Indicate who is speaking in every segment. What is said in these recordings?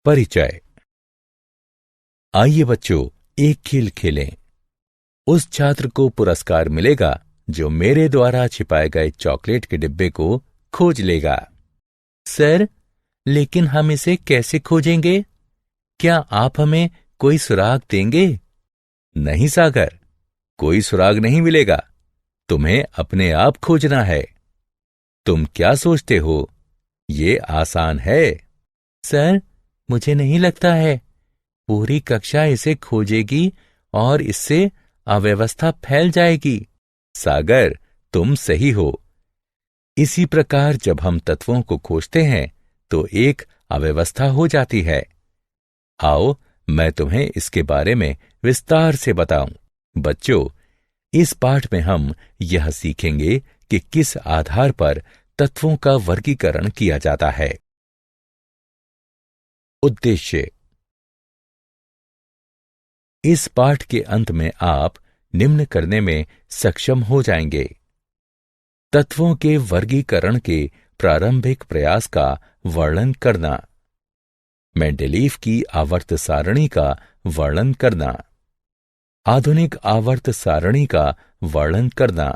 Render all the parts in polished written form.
Speaker 1: परिचय। आइए बच्चों, एक खेल खेलें। उस छात्र को पुरस्कार मिलेगा जो मेरे द्वारा छिपाए गए चॉकलेट के डिब्बे को खोज लेगा। सर, लेकिन हम इसे कैसे खोजेंगे? क्या आप हमें कोई सुराग देंगे? नहीं सागर, कोई सुराग नहीं मिलेगा। तुम्हें अपने आप खोजना है। तुम क्या सोचते हो? ये आसान है। सर, मुझे नहीं लगता है पूरी कक्षा इसे खोजेगी और इससे अव्यवस्था फैल जाएगी। सागर, तुम सही हो। इसी प्रकार जब हम तत्वों को खोजते हैं तो एक अव्यवस्था हो जाती है। आओ, मैं तुम्हें इसके बारे में विस्तार से बताऊं। बच्चों, इस पाठ में हम यह सीखेंगे कि किस आधार पर तत्वों का वर्गीकरण किया जाता है। उद्देश्य। इस पाठ के अंत में आप निम्न करने में सक्षम हो जाएंगे। तत्वों के वर्गीकरण के प्रारंभिक प्रयास का वर्णन करना, मेंडेलीव की आवर्त सारणी का वर्णन करना, आधुनिक आवर्त सारणी का वर्णन करना।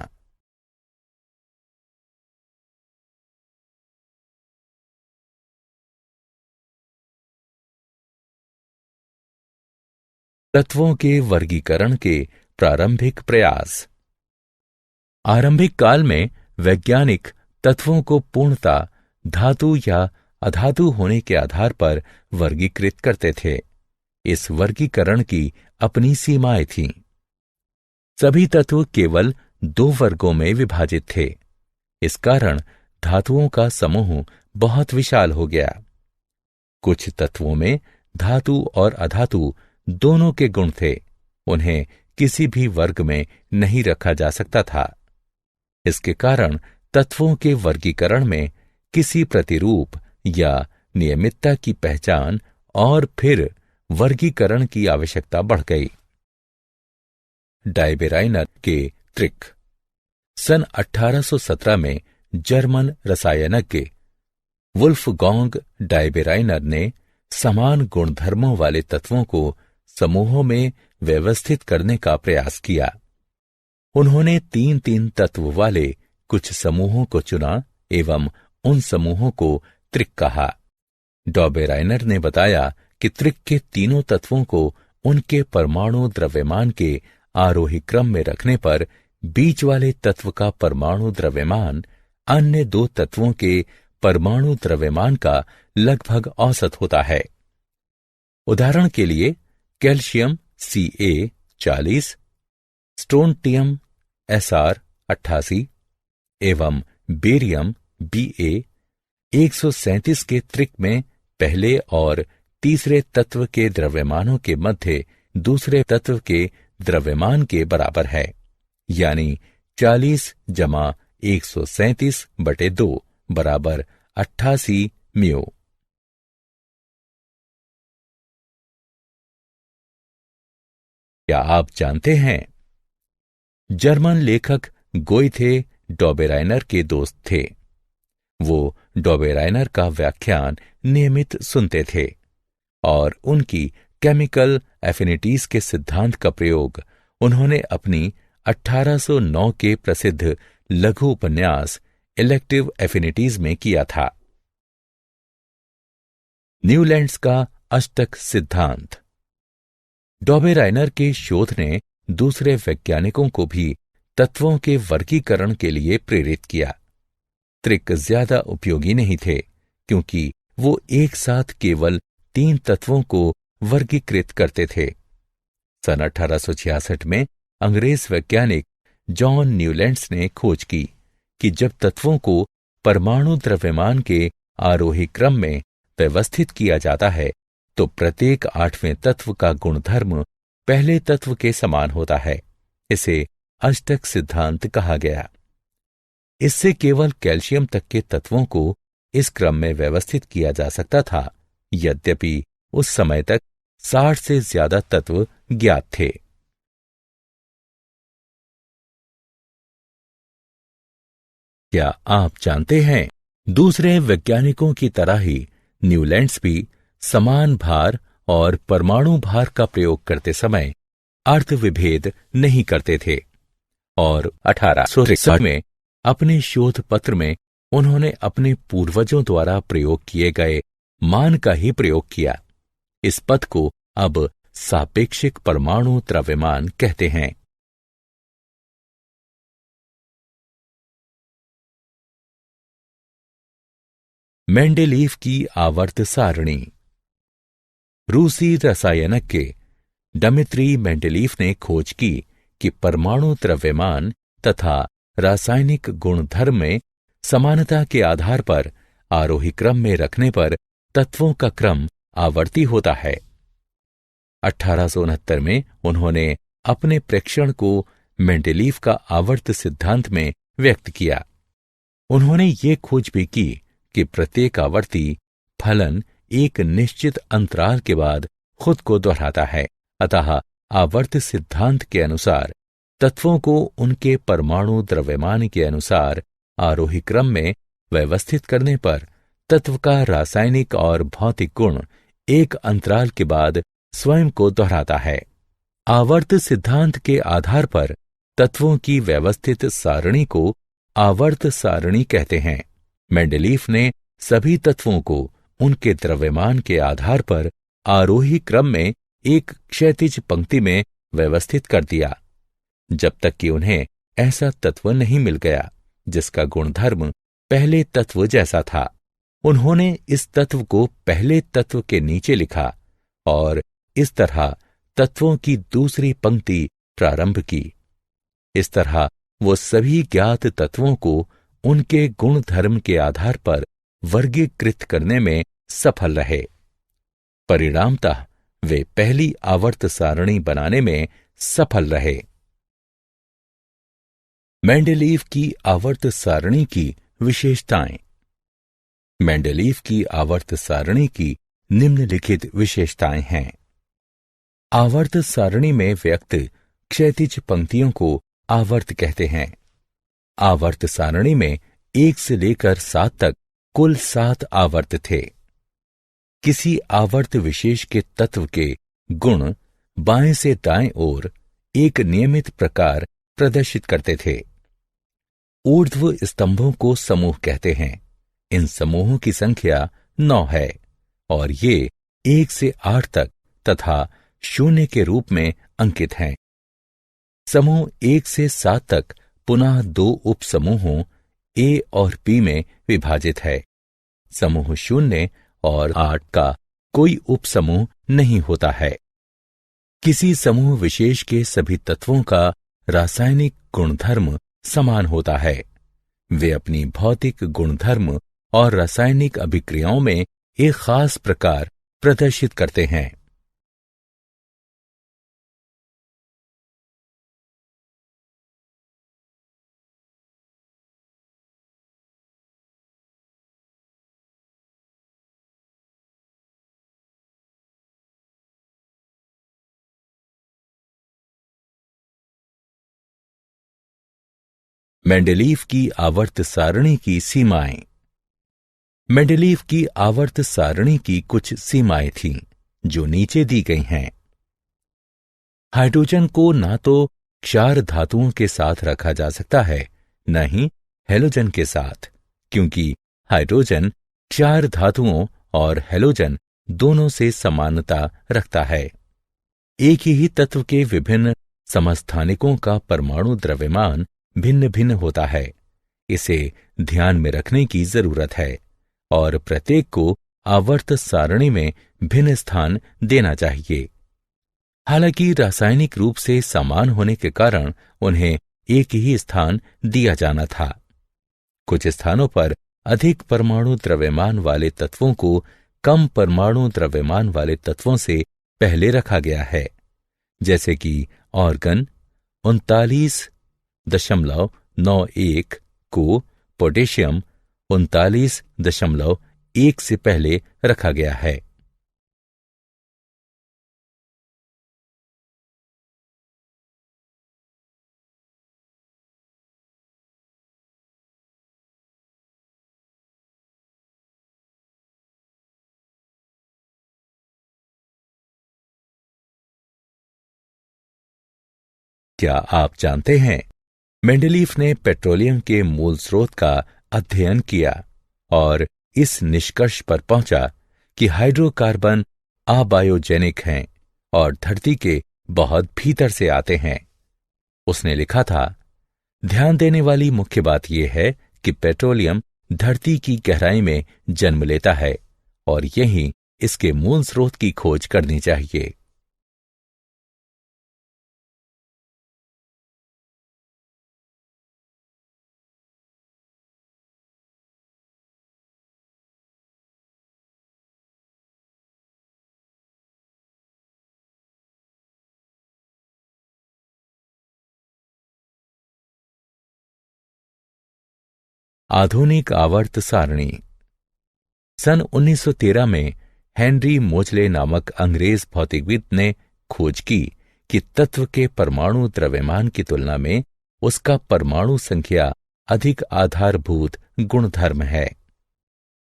Speaker 1: तत्वों के वर्गीकरण के प्रारंभिक प्रयास। आरंभिक काल में वैज्ञानिक तत्वों को पूर्णतः धातु या अधातु होने के आधार पर वर्गीकृत करते थे। इस वर्गीकरण की अपनी सीमाएं थीं। सभी तत्व केवल दो वर्गों में विभाजित थे। इस कारण धातुओं का समूह बहुत विशाल हो गया। कुछ तत्वों में धातु और अधातु दोनों के गुण थे। उन्हें किसी भी वर्ग में नहीं रखा जा सकता था। इसके कारण तत्वों के वर्गीकरण में किसी प्रतिरूप या नियमितता की पहचान और फिर वर्गीकरण की आवश्यकता बढ़ गई। डायबेराइनर के त्रिक। सन 1817 में जर्मन रसायनज्ञ वुल्फगॉन्ग डायबेराइनर ने समान गुणधर्मों वाले तत्वों को समूहों में व्यवस्थित करने का प्रयास किया। उन्होंने 3-3 तत्व वाले कुछ समूहों को चुना एवं उन समूहों को त्रिक कहा। डायबेराइनर ने बताया कि त्रिक के तीनों तत्वों को उनके परमाणु द्रव्यमान के आरोही क्रम में रखने पर बीच वाले तत्व का परमाणु द्रव्यमान अन्य दो तत्वों के परमाणु द्रव्यमान का लगभग औसत होता है। उदाहरण के लिए कैल्शियम Ca 40, स्ट्रोंटियम Sr 88 एवं बेरियम Ba 137 के त्रिक में पहले और तीसरे तत्व के द्रव्यमानों के मध्य दूसरे तत्व के द्रव्यमान के बराबर है, यानी 40 जमा 137/2 बराबर 88 म्यू। क्या आप जानते हैं? जर्मन लेखक गोइथे डायबेराइनर के दोस्त थे। वो डायबेराइनर का व्याख्यान नियमित सुनते थे और उनकी केमिकल एफिनिटीज के सिद्धांत का प्रयोग उन्होंने अपनी 1809 के प्रसिद्ध लघु उपन्यास इलेक्टिव एफिनिटीज में किया था। न्यूलैंड्स का अष्टक सिद्धांत। डायबेराइनर के शोध ने दूसरे वैज्ञानिकों को भी तत्वों के वर्गीकरण के लिए प्रेरित किया। त्रिक ज्यादा उपयोगी नहीं थे क्योंकि वो एक साथ केवल 3 तत्वों को वर्गीकृत करते थे। सन 1866 में अंग्रेज वैज्ञानिक जॉन न्यूलैंड्स ने खोज की कि जब तत्वों को परमाणु द्रव्यमान के आरोही क्रम में व्यवस्थित किया जाता है तो प्रत्येक 8वें तत्व का गुणधर्म पहले तत्व के समान होता है। इसे अष्टक सिद्धांत कहा गया। इससे केवल कैल्शियम तक के तत्वों को इस क्रम में व्यवस्थित किया जा सकता था, यद्यपि उस समय तक 60 से ज्यादा तत्व ज्ञात थे। क्या आप जानते हैं, दूसरे वैज्ञानिकों की तरह ही न्यूलैंड्स भी समान भार और परमाणु भार का प्रयोग करते समय अर्थ विभेद नहीं करते थे और 1863 में अपने शोध पत्र में उन्होंने अपने पूर्वजों द्वारा प्रयोग किए गए मान का ही प्रयोग किया। इस पद को अब सापेक्षिक परमाणु द्रव्यमान कहते हैं। मेंडेलीव की आवर्त सारणी। रूसी रसायनज्ञ डिमित्री मेंडेलीव ने खोज की कि परमाणु द्रव्यमान तथा रासायनिक गुणधर्म में समानता के आधार पर आरोही क्रम में रखने पर तत्वों का क्रम आवर्ती होता है। 1869 में उन्होंने अपने प्रेक्षण को मेंडेलीव का आवर्त सिद्धांत में व्यक्त किया। उन्होंने ये खोज भी की कि प्रत्येक आवर्ती फलन एक निश्चित अंतराल के बाद खुद को दोहराता है। अतः आवर्त सिद्धांत के अनुसार तत्वों को उनके परमाणु द्रव्यमान के अनुसार आरोही क्रम में व्यवस्थित करने पर तत्व का रासायनिक और भौतिक गुण एक अंतराल के बाद स्वयं को दोहराता है। आवर्त सिद्धांत के आधार पर तत्वों की व्यवस्थित सारणी को आवर्त सारणी कहते हैं। मेंडेलीव ने सभी तत्वों को उनके द्रव्यमान के आधार पर आरोही क्रम में एक क्षैतिज पंक्ति में व्यवस्थित कर दिया, जब तक कि उन्हें ऐसा तत्व नहीं मिल गया जिसका गुणधर्म पहले तत्व जैसा था। उन्होंने इस तत्व को पहले तत्व के नीचे लिखा और इस तरह तत्वों की दूसरी पंक्ति प्रारंभ की। इस तरह वो सभी ज्ञात तत्वों को उनके गुणधर्म के आधार पर वर्गीकृत करने में सफल रहे। परिणामतः वे पहली आवर्त सारणी बनाने में सफल रहे। मेंडेलीव की आवर्त सारणी की विशेषताएं। मेंडेलीव की आवर्त सारणी की निम्नलिखित विशेषताएं हैं। आवर्त सारणी में व्यक्त क्षैतिज पंक्तियों को आवर्त कहते हैं। आवर्त सारणी में 1 से लेकर 7 तक कुल 7 आवर्त थे। किसी आवर्त विशेष के तत्व के गुण बाएं से दाएं ओर एक नियमित प्रकार प्रदर्शित करते थे। ऊर्ध्व स्तंभों को समूह कहते हैं। इन समूहों की संख्या 9 है और ये 1 से 8 तक तथा 0 के रूप में अंकित हैं। समूह 1 से 7 तक पुनः 2 उप समूहों ए और बी में विभाजित है। समूह 0 और 8 का कोई उप समूह नहीं होता है। किसी समूह विशेष के सभी तत्वों का रासायनिक गुणधर्म समान होता है। वे अपनी भौतिक गुणधर्म और रासायनिक अभिक्रियाओं में एक खास प्रकार प्रदर्शित करते हैं। मेंडेलीव की आवर्त सारणी की सीमाएं। मेंडेलीव की आवर्त सारणी की कुछ सीमाएं थीं, जो नीचे दी गई हैं। हाइड्रोजन को ना तो क्षार धातुओं के साथ रखा जा सकता है, न ही हैलोजन के साथ, क्योंकि हाइड्रोजन क्षार धातुओं और हैलोजन दोनों से समानता रखता है। एक ही तत्व के विभिन्न समस्थानिकों का परमाणु द्रव्यमान भिन्न भिन्न होता है। इसे ध्यान में रखने की जरूरत है और प्रत्येक को आवर्त सारणी में भिन्न स्थान देना चाहिए। हालांकि रासायनिक रूप से समान होने के कारण उन्हें एक ही स्थान दिया जाना था। कुछ स्थानों पर अधिक परमाणु द्रव्यमान वाले तत्वों को कम परमाणु द्रव्यमान वाले तत्वों से पहले रखा गया है, जैसे कि ऑर्गन 39.91 को पोटेशियम 39.1 से पहले रखा गया है। क्या आप जानते हैं, मेंडेलीफ ने पेट्रोलियम के मूल स्रोत का अध्ययन किया और इस निष्कर्ष पर पहुंचा कि हाइड्रोकार्बन अबायोजेनिक हैं और धरती के बहुत भीतर से आते हैं। उसने लिखा था, ध्यान देने वाली मुख्य बात यह है कि पेट्रोलियम धरती की गहराई में जन्म लेता है और यही इसके मूल स्रोत की खोज करनी चाहिए। आधुनिक आवर्त सारणी। सन 1913 में हेनरी मोजले नामक अंग्रेज भौतिकविद ने खोज की कि तत्व के परमाणु द्रव्यमान की तुलना में उसका परमाणु संख्या अधिक आधारभूत गुणधर्म है।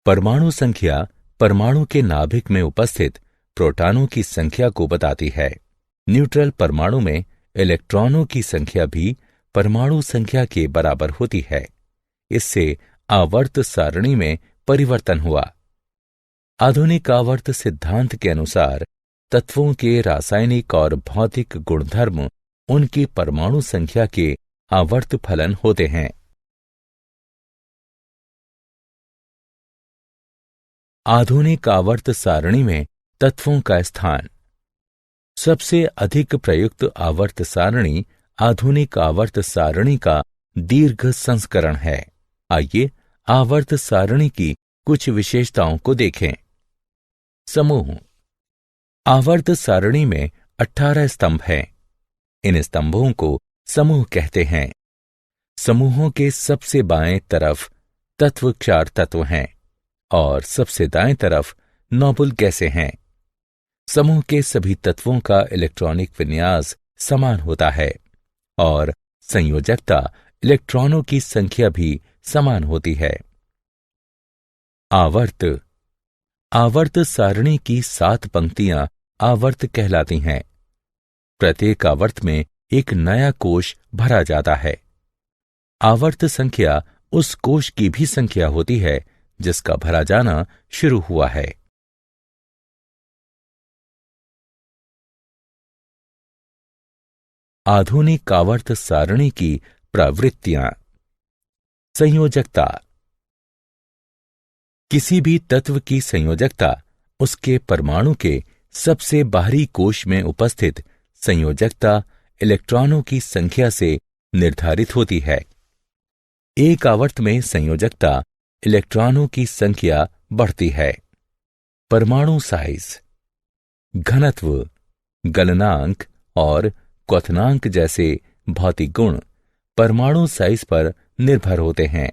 Speaker 1: परमाणु संख्या परमाणु के नाभिक में उपस्थित प्रोटॉनों की संख्या को बताती है। न्यूट्रल परमाणु में इलेक्ट्रॉनों की संख्या भी परमाणु संख्या के बराबर होती है। इससे आवर्त सारणी में परिवर्तन हुआ। आधुनिक आवर्त सिद्धांत के अनुसार तत्वों के रासायनिक और भौतिक गुणधर्म उनकी परमाणु संख्या के आवर्त फलन होते हैं। आधुनिक आवर्त सारणी में तत्वों का स्थान। सबसे अधिक प्रयुक्त आवर्त सारणी आधुनिक आवर्त सारणी का दीर्घ संस्करण है। आइए आवर्त सारणी की कुछ विशेषताओं को देखें। समूह। आवर्त सारणी में 18 स्तंभ हैं। इन स्तंभों को समूह कहते हैं। समूहों के सबसे बाएं तरफ तत्व क्षार तत्व हैं और सबसे दाएं तरफ नोबल गैसें हैं। समूह के सभी तत्वों का इलेक्ट्रॉनिक विन्यास समान होता है और संयोजकता इलेक्ट्रॉनों की संख्या भी समान होती है। आवर्त। आवर्त सारणी की 7 पंक्तियां आवर्त कहलाती हैं। प्रत्येक आवर्त में एक नया कोश भरा जाता है। आवर्त संख्या उस कोश की भी संख्या होती है जिसका भरा जाना शुरू हुआ है। आधुनिक आवर्त सारणी की प्रवृत्तियां। संयोजकता। किसी भी तत्व की संयोजकता उसके परमाणु के सबसे बाहरी कोश में उपस्थित संयोजकता इलेक्ट्रॉनों की संख्या से निर्धारित होती है। एक आवर्त में संयोजकता इलेक्ट्रॉनों की संख्या बढ़ती है। परमाणु साइज, घनत्व, गलनांक और क्वथनांक जैसे भौतिक गुण परमाणु साइज पर निर्भर होते हैं।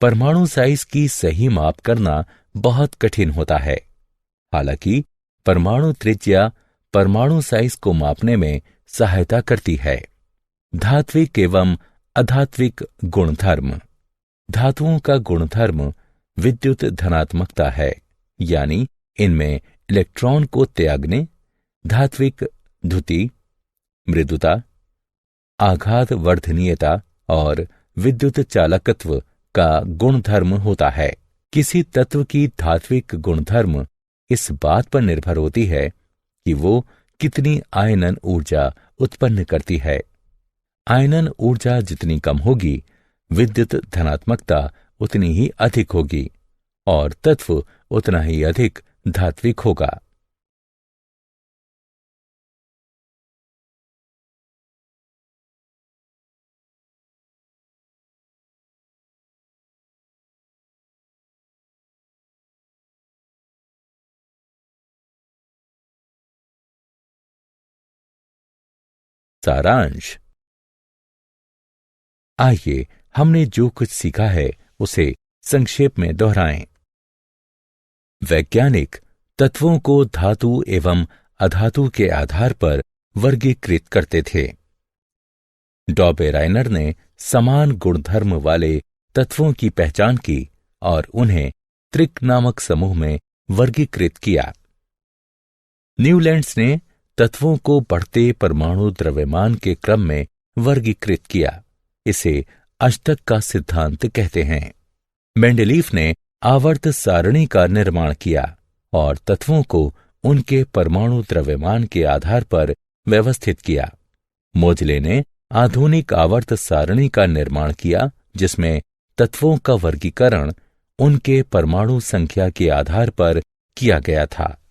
Speaker 1: परमाणु साइज की सही माप करना बहुत कठिन होता है। हालांकि परमाणु त्रिज्या परमाणु साइज को मापने में सहायता करती है। धात्विक एवं अधात्विक गुणधर्म। धातुओं का गुणधर्म विद्युत धनात्मकता है, यानी इनमें इलेक्ट्रॉन को त्यागने, धात्विक द्युति, मृदुता, आघात वर्धनीयता और विद्युत चालकत्व का गुणधर्म होता है। किसी तत्व की धात्विक गुणधर्म इस बात पर निर्भर होती है कि वो कितनी आयनन ऊर्जा उत्पन्न करती है। आयनन ऊर्जा जितनी कम होगी, विद्युत धनात्मकता उतनी ही अधिक होगी और तत्व उतना ही अधिक धात्विक होगा। सारांश। आइए हमने जो कुछ सीखा है उसे संक्षेप में दोहराएं। वैज्ञानिक तत्वों को धातु एवं अधातु के आधार पर वर्गीकृत करते थे। डॉबेराइनर ने समान गुणधर्म वाले तत्वों की पहचान की और उन्हें त्रिक नामक समूह में वर्गीकृत किया। न्यूलैंड्स ने तत्वों को बढ़ते परमाणु द्रव्यमान के क्रम में वर्गीकृत किया। इसे अष्टक का सिद्धांत कहते हैं। मेंडलीफ ने आवर्त सारणी का निर्माण किया और तत्वों को उनके परमाणु द्रव्यमान के आधार पर व्यवस्थित किया। मोजले ने आधुनिक आवर्त सारणी का निर्माण किया, जिसमें तत्वों का वर्गीकरण उनके परमाणु संख्या के आधार पर किया गया था।